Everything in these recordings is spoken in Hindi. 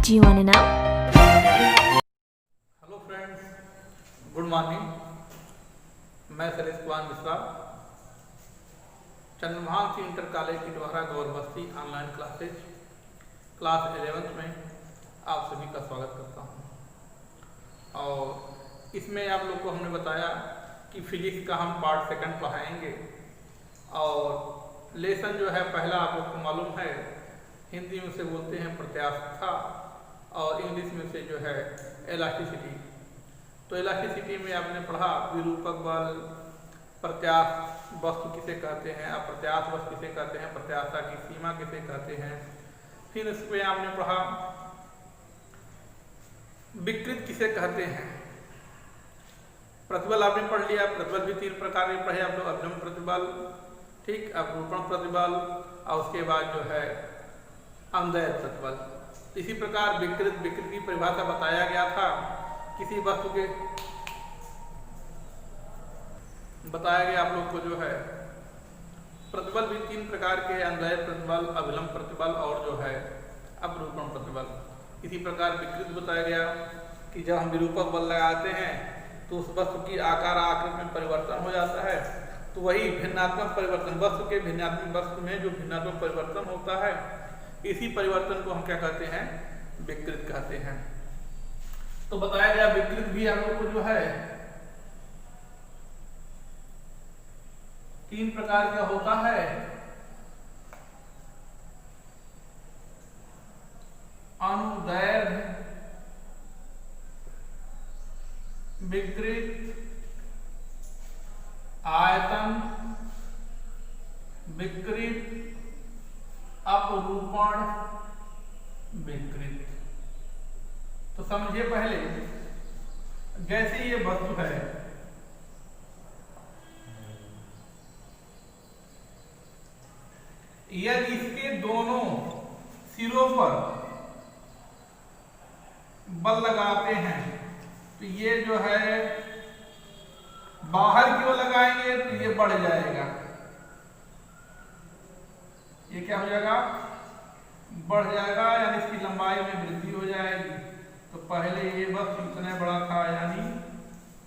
Do you want to know? Hello friends, good morning. मैं सरेश कुमार मिश्रा, चंद्रभान इंटर कॉलेज की द्वारा गौर बस्ती ऑनलाइन क्लासेज क्लास 11th में आप सभी का स्वागत करता हूं। और इसमें आप लोग को हमने बताया कि फिजिक्स का हम पार्ट 2 पढ़ाएंगे। और लेसन जो है पहला आप लोग को मालूम है, हिंदी में से बोलते हैं प्रत्यास्थता और इंग्लिश में से जो है इलास्टिसिटी। तो इलास्टिसिटी में आपने पढ़ा विरूपक बल, प्रत्यास्थ वस्तु किसे कहते हैं, अप्रत्यास्थ वस्तु किसे कहते हैं, प्रत्यास्थता की सीमा किसे कहते हैं। फिर इस पे आपने पढ़ा विकृत किसे कहते हैं। प्रतिबल आपने पढ़ लिया, प्रतिबल भी 3 प्रकार के पढ़े आप लोग, अभिलंब प्रतिबल, ठीक, अपरूपण प्रतिबल और उसके बाद जो है अनुदैर्ध्य प्रतिबल। इसी प्रकार विकृत की परिभाषा बताया गया था। किसी वस्तु के बताया गया आप लोग को जो है प्रतिबल भी 3 प्रकार के, अनुदैर्ध्य प्रतिबल, अभिलंब प्रतिबल और जो है अपरूपण प्रतिबल। इसी प्रकार विकृत बताया गया कि जब हम विरूपक बल लगाते हैं तो उस वस्तु की आकार आकृति में परिवर्तन हो जाता है। तो वही भिन्नात्मक परिवर्तन, वस्तु के भिन्नात्मक वस्तु में जो भिन्नात्मक परिवर्तन होता है, इसी परिवर्तन को हम क्या कहते हैं, विकृत कहते हैं। तो बताया गया विकृत भी हम लोग को जो है 3 प्रकार का होता है। अनुदैर्ध्य विकृत, आयतन विकृत, अपरूपण विकृत। तो समझिए पहले, जैसे ये वस्तु है, यदि इसके दोनों सिरों पर बल लगाते हैं तो ये जो है बाहर की ओर लगाएंगे तो ये बढ़ जाएगा, ये क्या हो जाएगा, बढ़ जाएगा, यानी इसकी लंबाई में वृद्धि हो जाएगी। तो पहले ये वस्तु इतना बड़ा था, यानी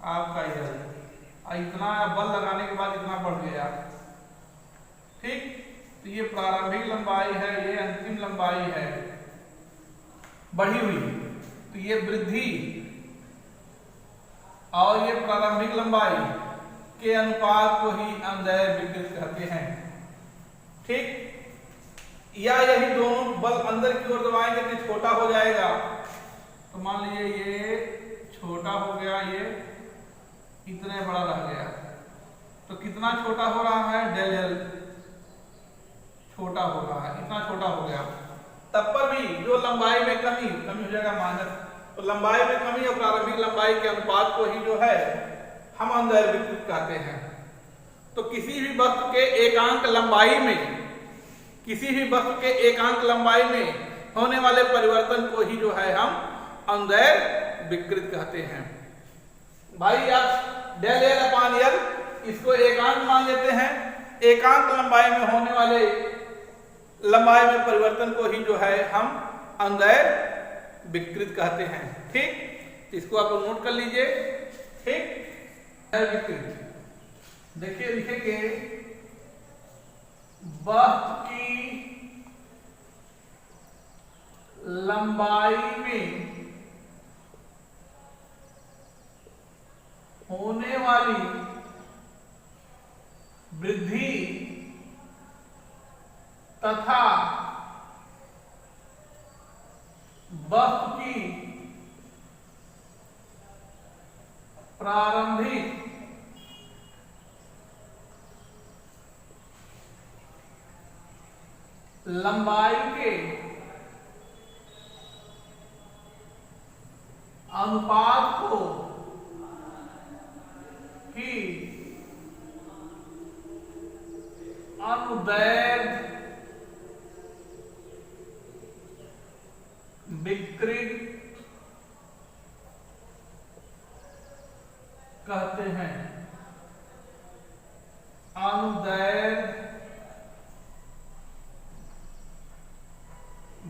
आपका इतना बल लगाने के बाद इतना बढ़ गया, ठीक। तो ये प्रारंभिक लंबाई है, ये अंतिम लंबाई है बढ़ी हुई। तो ये वृद्धि और ये प्रारंभिक लंबाई के अनुपात को ही अनुदैर्ध्य विकृत कहते हैं, ठीक। या यही दोनों बल अंदर की ओर दबाएंगे तो छोटा हो जाएगा। तो मान लीजिए ये छोटा हो गया, ये इतने बड़ा रह गया। तो कितना छोटा हो रहा है, डेल एल छोटा हो रहा है, इतना छोटा हो गया। तब पर भी जो लंबाई में कमी हो जाएगा माइनस। तो लंबाई में कमी और प्रारंभिक लंबाई के अनुपात को ही जो है हम अनुदैर्ध्य विकृत कहते हैं। तो किसी भी वस्तु के एकांक लंबाई में, किसी भी वस्तु के एकांक लंबाई में होने वाले परिवर्तन को ही जो है हम अनुदैर्ध्य विकृत कहते हैं। भाई आप डेल एल अपान एल इसको एकांक मान लेते हैं। एकांक लंबाई में होने वाले लंबाई में परिवर्तन को ही जो है हम अनुदैर्ध्य विकृत कहते हैं, ठीक। इसको आप नोट कर लीजिए, ठीक। विकृत देखिए, लिखेंगे वस्तु की लंबाई में होने वाली वृद्धि तथा वस्तु की प्रारंभिक लंबाई के अनुपात को ही अनुदैर्ध्य विकृत कहते हैं। अनुदैर्ध्य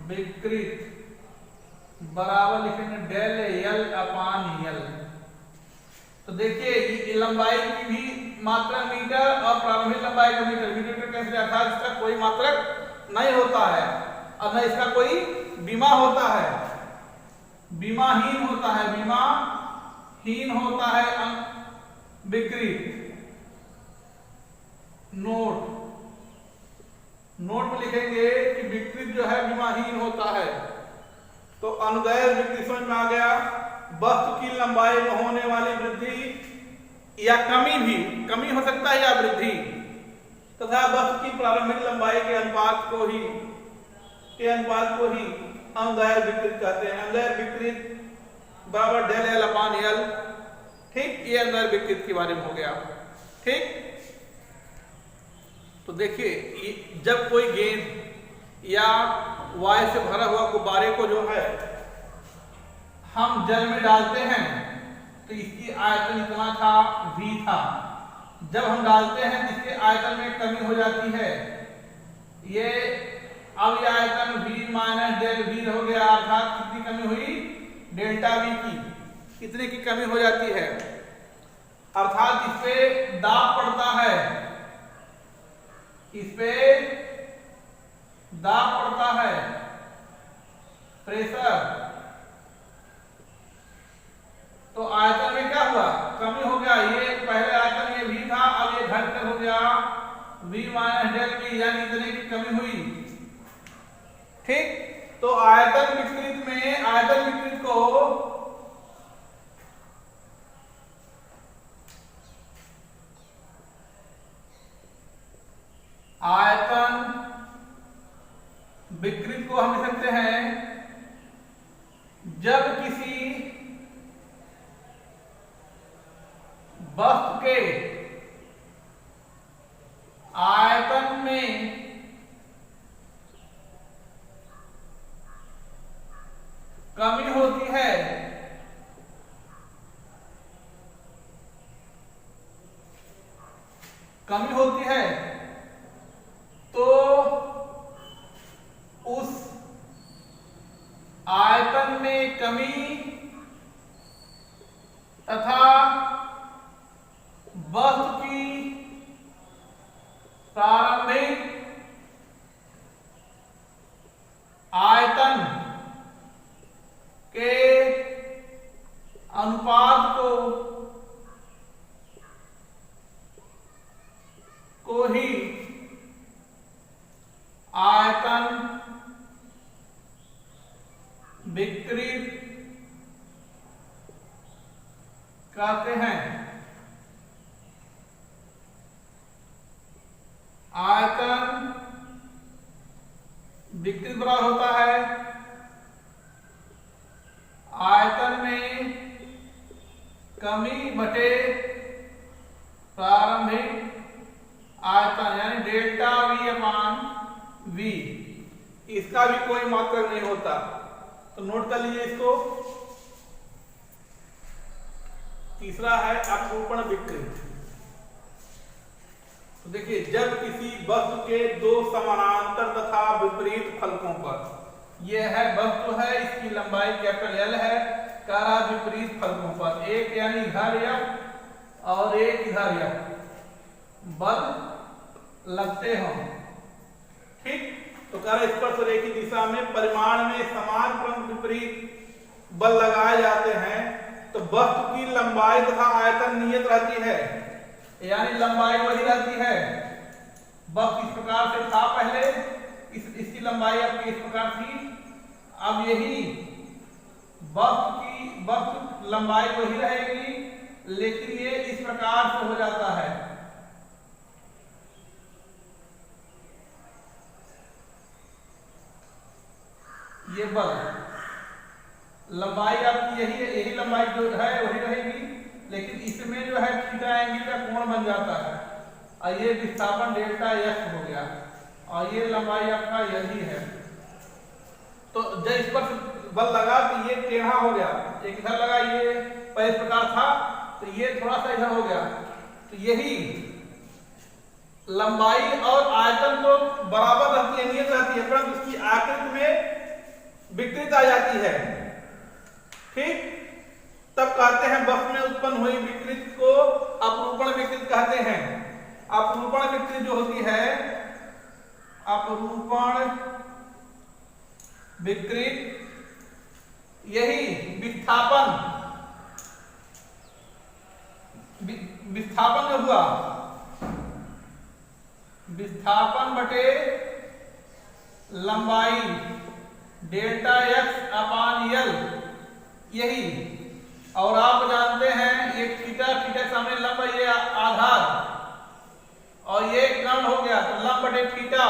विकृत बराबर लिखेंगे डेल यल अपान यल। तो देखिए ये लंबाई की भी मात्रक मीटर और प्रारंभिक लंबाई का मीटर, मीटर कैसे, अर्थात इसका कोई मात्रक नहीं होता है और न इसका कोई बीमा होता है, बीमाहीन होता है, बीमाहीन होता है विकृत। नोट में लिखेंगे कि विकृत जो है बीमाहीन होता है। तो अनुदैर्घ्य विकृत समझ में आ गया। वस्तु की लंबाई में होने वाली वृद्धि या कमी, भी कमी हो सकता है या वृद्धि, तथा वस्तु की प्रारंभिक लंबाई के अनुपात को ही अनुदैर्घ्य विकृत कहते हैं। अनुदैर्घ्य विकृत बराबर डेल एल अपान एल। ठीक, ये अनुदैर्घ्य विकृत के बारे में हो गया। ठीक, तो देखिए जब कोई गेंद या वायु से भरा हुआ गुब्बारे को जो है हम जल में डालते हैं तो इसकी आयतन इतना था, v था। जब हम डालते हैं इसके आयतन में कमी हो जाती है, ये अब ये आयतन v माइनस डेल v हो गया, अर्थात कितनी कमी हुई, डेल्टा v की इतने की कमी हो जाती है, अर्थात इस पे दाब पड़ता है, इस पे दाब पड़ता है, प्रेशर। तो आयतन में क्या हुआ, कमी हो गया। ये पहले आयतन ये v था, अब ये घटकर हो गया v माइनस डेल v, यानी इतने की कमी हुई। ठीक, तो आयतन विकृत में आयतन विकृत को हम लिख सकते हैं जब किसी वस्तु के आयतन में कमी होती है तो उस आयतन में कमी तथा वस्तु की प्रारंभिक आयतन के अनुपात को ही आयतन विकृत कहते हैं। आयतन विकृत बराबर होता है आयतन में कमी बटे प्रारंभिक आयतन, यानी डेल्टा v अपान v। इसका भी कोई मात्रक नहीं होता, तो नोट कर लीजिए इसको। तीसरा है अपरूपण विकृत। तो देखिए जब किसी वस्तु के दो समानांतर तथा विपरीत फलकों पर, यह है वस्तु है, इसकी लंबाई कैपिटल L है, कह रहा विपरीत फलकों पर, एक यानी इधर F और एक इधर F बल लगते हों। ठीक, तो कह रहा स्पर्शरेखी दिशा में परिमाण में समान क्रम विपरीत बल लगाए जाते हैं तो वस्तु की लंबाई तथा आयतन नियत रहती है, यानी लंबाई वही रहती है। वक्त इस प्रकार से था पहले, इसकी लंबाई आपकी इस प्रकार थी, अब यही वक्त लंबाई वही रहेगी, लेकिन ये इस प्रकार से हो जाता है। ये बल लंबाई आपकी यही लंबाई जो है वही रहेगी, लेकिन इसमें जो है थीटा एंगल का कोण बन जाता है और ये विस्थापन डेल्टा x हो गया और ये लंबाई आपका यही है। तो जब इस पर बल लगा तो ये टेढ़ा हो गया, एक इधर लगा, ये इस प्रकार था तो ये थोड़ा सा इधर हो गया। तो यही लंबाई और आयतन तो बराबर रहती है, नियत रहती है, परंतु उसकी आकृति में विकृत आ जाती है। ठीक, तब कहते हैं बस में उत्पन्न हुई विकृत को अपरूपण विकृत कहते हैं। अपरूपण विकृत जो होती है, अपरूपण विकृत, यही विस्थापन जो हुआ, विस्थापन बटे लंबाई डेल्टा एक्स अपान यल, यही। और आप जानते हैं ये थीटा, थीटा सामने लंब, ये आधार, और ये ग्राउंड हो गया, तो लंब बटे थीटा,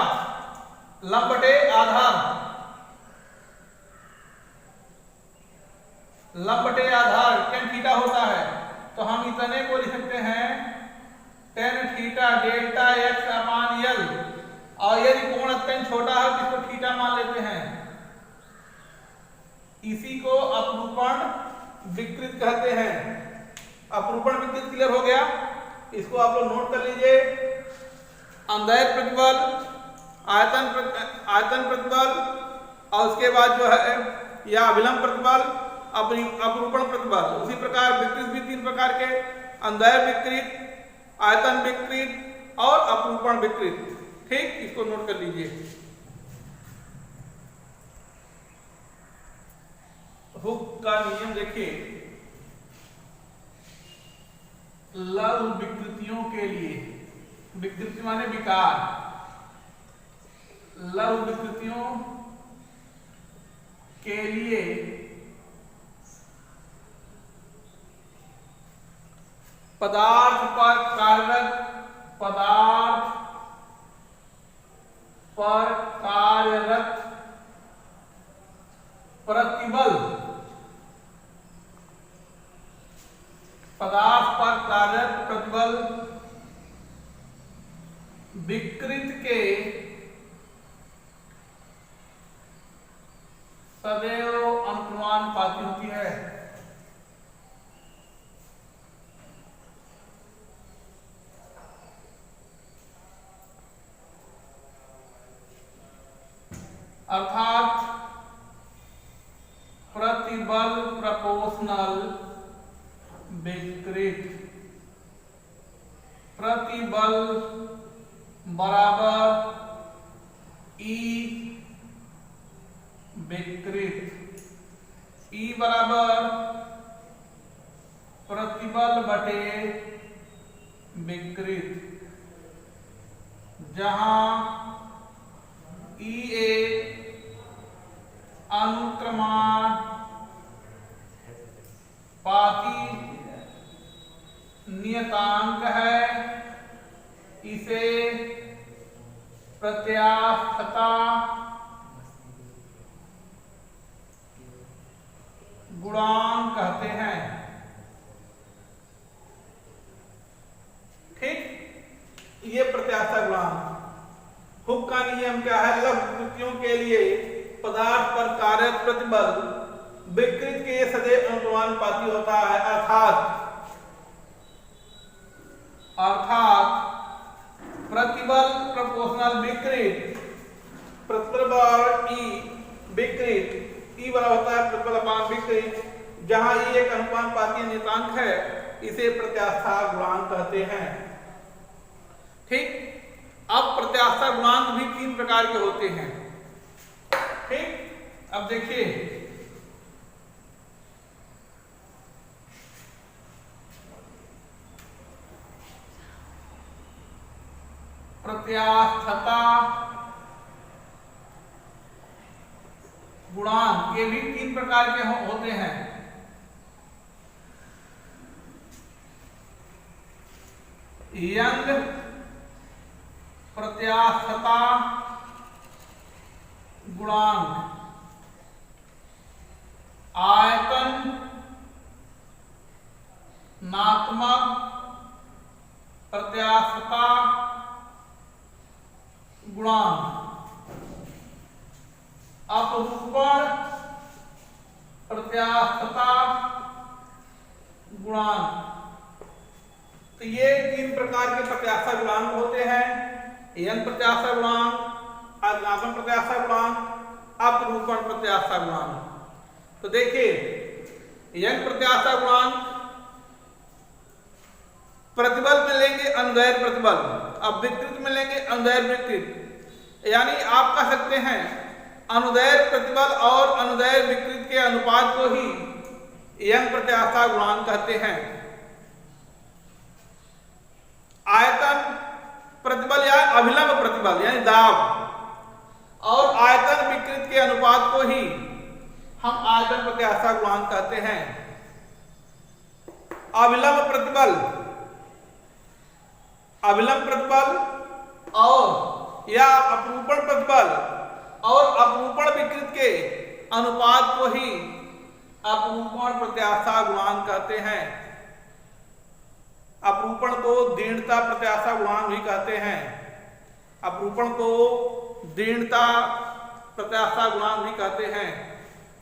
लंब बटे आधार, लंब बटे आधार tan थीटा होता है। तो हम इतने को लिख सकते हैं tan थीटा डेल्टा एक्स अपान यल, और यदि कोण अत्यंत छोटा है तो इसको थीटा मान लेते हैं। इसी को अपरूपण विकृत कहते हैं। अपरूपण विकृत क्लियर हो गया, इसको आप लोग नोट कर लीजिए। अंतःदैर्घ्य प्रतिबल, आयतन प्रतिबल, और उसके बाद जो है या अभिलंब प्रतिबल, अपरूपण प्रतिबल। उसी प्रकार विकृत भी तीन प्रकार के, अंतःदैर्घ्य विकृत, आयतन विकृत और अपरूपण विकृत। ठीक, इसको नोट कर लीजिए। हुक का नियम देखिए, लघु विकृतियों के लिए, विकृति माने विकार, लघु विकृतियों के लिए पदार्थ पर कार्यरत, पदार्थ पर कार्यरत प्रतिबल, पदार्थ पर कार्यरत प्रतिबल विकृत के सदैव अनुमानुपाती होती है। अर्थात प्रतिबल प्रोपोर्शनल विकृत, प्रतिबल बराबर ई विकृत, ई बराबर प्रतिबल बटे विकृत, जहां ई एक अनुक्रमानुपाती नियतांक है, इसे प्रत्यास्थता गुणांक कहते हैं। ठीक, ये प्रत्यास्थता गुणांक। हुक का नियम क्या है? लघु विकृतियों के लिए पदार्थ पर कार्यरत प्रतिबल विकृत के सदैव अनुमानुपाती होता है। अर्थात प्रतिबल प्रोपोर्शनल विकृत, प्रतिबल बराबर ई विकृत, ई बराबर होता है प्रतिबल अपान विकृत, जहां ई एक अनुपाती नियतांक है, इसे प्रत्यास्थता गुणांक कहते हैं। ठीक, अब प्रत्यास्थता गुणांक भी तीन प्रकार के होते हैं। ठीक, अब देखिए प्रत्यास्थता गुणांक ये भी तीन प्रकार के होते हैं। यंग प्रत्यास्थता गुणांक, आयतन नात्मक प्रत्यास्थता गुणांक, अपरूपण प्रत्यास्थता गुणांक। तो ये तीन प्रकार के प्रत्यास्थता गुणांक होते हैं। यंग प्रत्यास्थता गुणांक, अज्ञापन प्रत्यास्थता गुणांक, अपरूपण प्रत्यास्थता गुणांक। तो देखिए यंग प्रत्याशा गुणांक, प्रतिबल में लेंगे अनुदैर्ध्य प्रतिबल, अब विकृत में लेंगे अनुदैर्ध्य विकृत, यानी आप कह सकते हैं अनुदैर्ध्य प्रतिबल और अनुदैर्ध्य विकृत के अनुपात को ही यंग प्रत्याशा गुणांक कहते हैं। आयतन प्रतिबल या अभिलंब प्रतिबल यानी दाब और आयतन विकृत के अनुपात को ही हम आयतन प्रत्याशा गुणांक कहते हैं। अभिलंब प्रतिबल और या अपरूपण प्रतिबल और अपरूपण विकृत के अनुपात को ही अपरूपण प्रत्याशा गुणांक कहते हैं। अपरूपण को दीर्घता प्रत्याशा गुणांक भी कहते हैं। अपरूपण को दीर्घता प्रत्याशा गुणांक भी कहते हैं।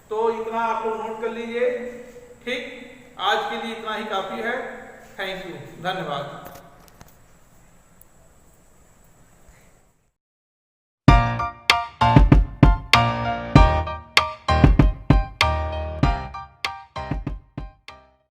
तो इतना आप लोग नोट कर लीजिए। ठीक, आज के लिए इतना ही काफी है। थैंक यू, धन्यवाद।